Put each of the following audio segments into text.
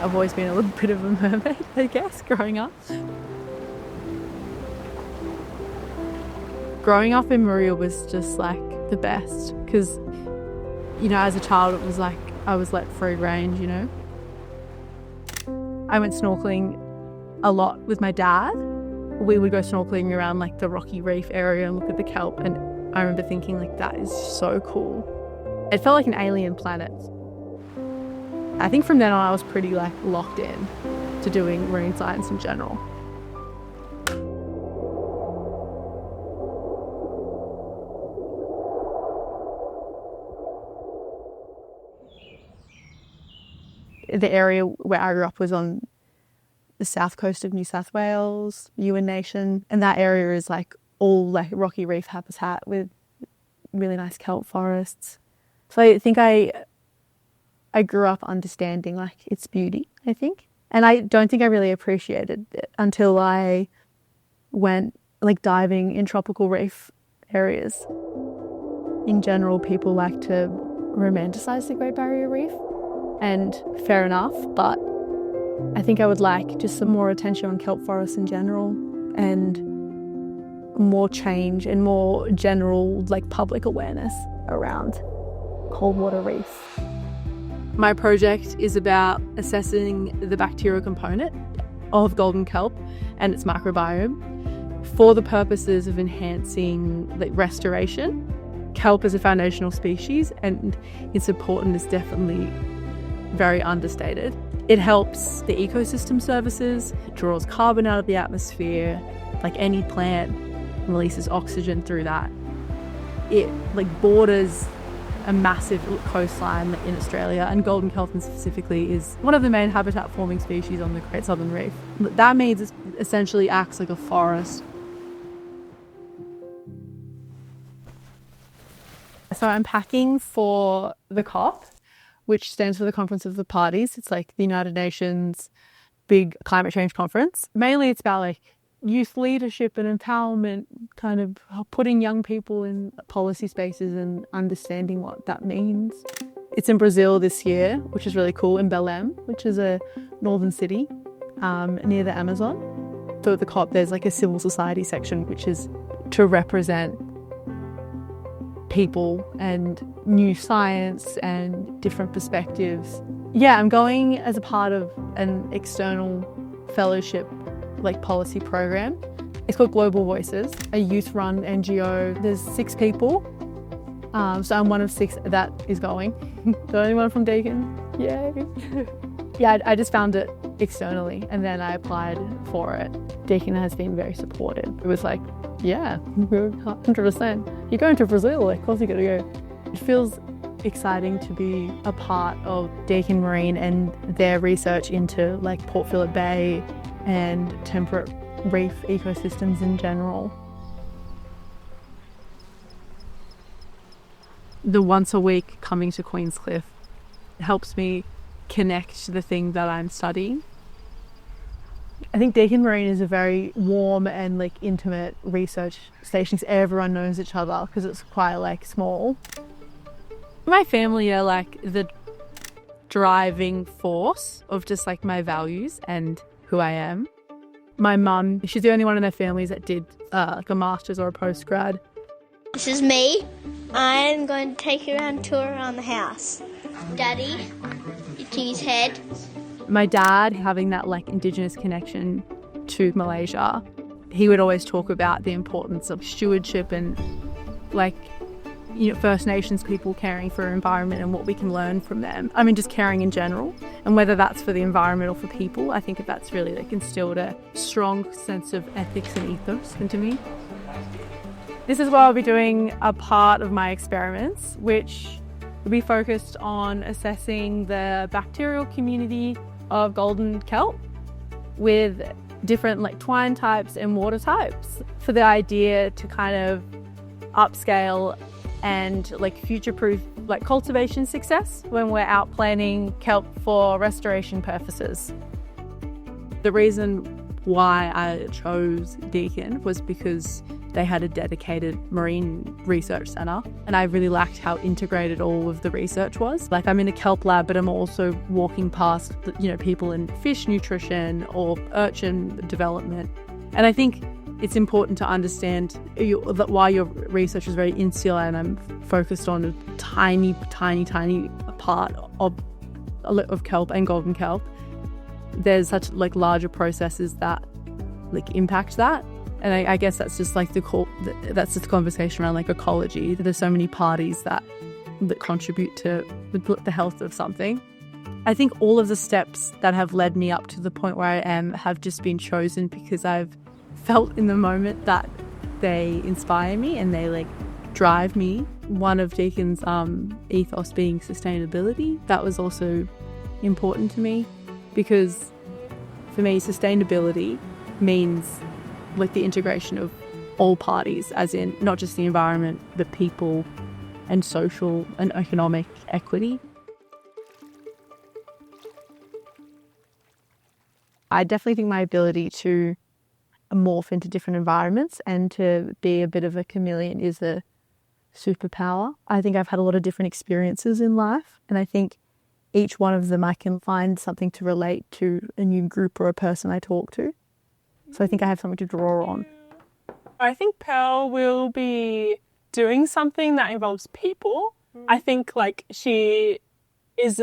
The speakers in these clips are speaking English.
I've always been a little bit of a mermaid, I guess, growing up. Growing up in Maria was just like the best because, you know, as a child it was like I was let free range, you know. I went snorkeling a lot with my dad. We would go snorkeling around like the rocky reef area and look at the kelp, and I remember thinking like that is so cool. It felt like an alien planet. I think from then on I was pretty like locked in to doing marine science in general. The area where I grew up was on the south coast of New South Wales, Yuin Nation, and that area is like all like rocky reef habitat with really nice kelp forests. So I think I grew up understanding like its beauty, I think. And I don't think I really appreciated it until I went like diving in tropical reef areas. In general, people like to romanticize the Great Barrier Reef, and fair enough, but I think I would like just some more attention on kelp forests in general and more change and more general like public awareness around cold water reefs. My project is about assessing the bacterial component of golden kelp and its microbiome for the purposes of enhancing like restoration. Kelp is a foundational species and its importance is definitely very understated. It helps the ecosystem services, it draws carbon out of the atmosphere, like any plant releases oxygen through that. It like borders a massive coastline in Australia, and golden kelp specifically is one of the main habitat forming species on the Great Southern Reef. That means it essentially acts like a forest. So I'm packing for the COP, which stands for the Conference of the Parties. It's like the United Nations big climate change conference. Mainly it's about like youth leadership and empowerment, kind of putting young people in policy spaces and understanding what that means. It's in Brazil this year, which is really cool, in Belém, which is a northern city near the Amazon. So at the COP, there's like a civil society section, which is to represent people and new science and different perspectives. Yeah, I'm going as a part of an external fellowship like policy program. It's called Global Voices, a youth-run NGO. There's 6 people, so I'm one of 6 that is going. The only one from Deakin, yay! Yeah, I just found it externally and then I applied for it. Deakin has been very supportive. It was like, yeah, 100%. You're going to Brazil, of course you're gonna go. It feels exciting to be a part of Deakin Marine and their research into like Port Phillip Bay and temperate reef ecosystems in general. The once a week coming to Queenscliff helps me connect to the thing that I'm studying. I think Deakin Marine is a very warm and like intimate research station because everyone knows each other because it's quite like small. My family are like the driving force of just like my values and who I am. My mum, she's the only one in her family that did like a master's or a postgrad. This is me. I'm going to take you around a tour around the house. Daddy, itching his head. My dad, having that like Indigenous connection to Malaysia, he would always talk about the importance of stewardship and like, you know, First Nations people caring for our environment and what we can learn from them. I mean, just caring in general, and whether that's for the environment or for people, I think that that's really like instilled a strong sense of ethics and ethos into me. This is where I'll be doing a part of my experiments, which will be focused on assessing the bacterial community of golden kelp with different like twine types and water types, for the idea to kind of upscale and like future-proof like cultivation success when we're out planting kelp for restoration purposes. The reason why I chose Deakin was because they had a dedicated marine research centre, and I really liked how integrated all of the research was. Like, I'm in a kelp lab, but I'm also walking past, people in fish nutrition or urchin development. And I think it's important to understand that while your research is very insular and I'm focused on a tiny, tiny, tiny part of kelp and golden kelp, there's such larger processes that impact that. And I guess that's just that's just the conversation around ecology. There's so many parties that contribute to the health of something. I think all of the steps that have led me up to the point where I am have just been chosen because I've felt in the moment that they inspire me and they drive me. One of Deakin's ethos being sustainability, that was also important to me, because for me sustainability means the integration of all parties, as in not just the environment, the people, and social and economic equity. I definitely think my ability to morph into different environments and to be a bit of a chameleon is a superpower. I think I've had a lot of different experiences in life, and I think each one of them I can find something to relate to a new group or a person I talk to. So I think I have something to draw on. I think Pearl will be doing something that involves people. I think she is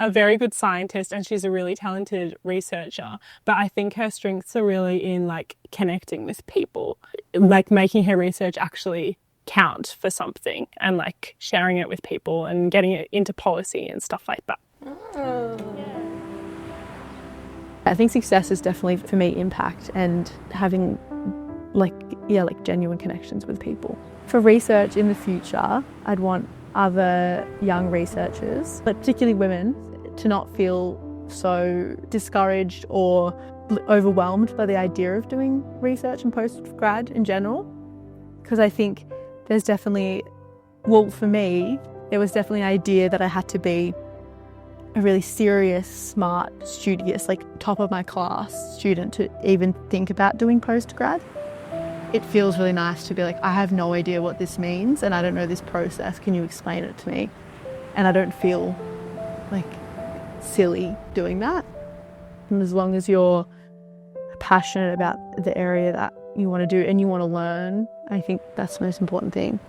a very good scientist and she's a really talented researcher, but I think her strengths are really in connecting with people, making her research actually count for something and sharing it with people and getting it into policy and stuff like that. I think success is definitely for me impact and having genuine connections with people. For research in the future, I'd want other young researchers, but particularly women, to not feel so discouraged or overwhelmed by the idea of doing research and postgrad in general. Because I think there's definitely, for me, there was definitely an idea that I had to be a really serious, smart, studious, top of my class student to even think about doing postgrad. It feels really nice to be I have no idea what this means and I don't know this process. Can you explain it to me? And I don't feel silly doing that. And as long as you're passionate about the area that you want to do and you want to learn, I think that's the most important thing.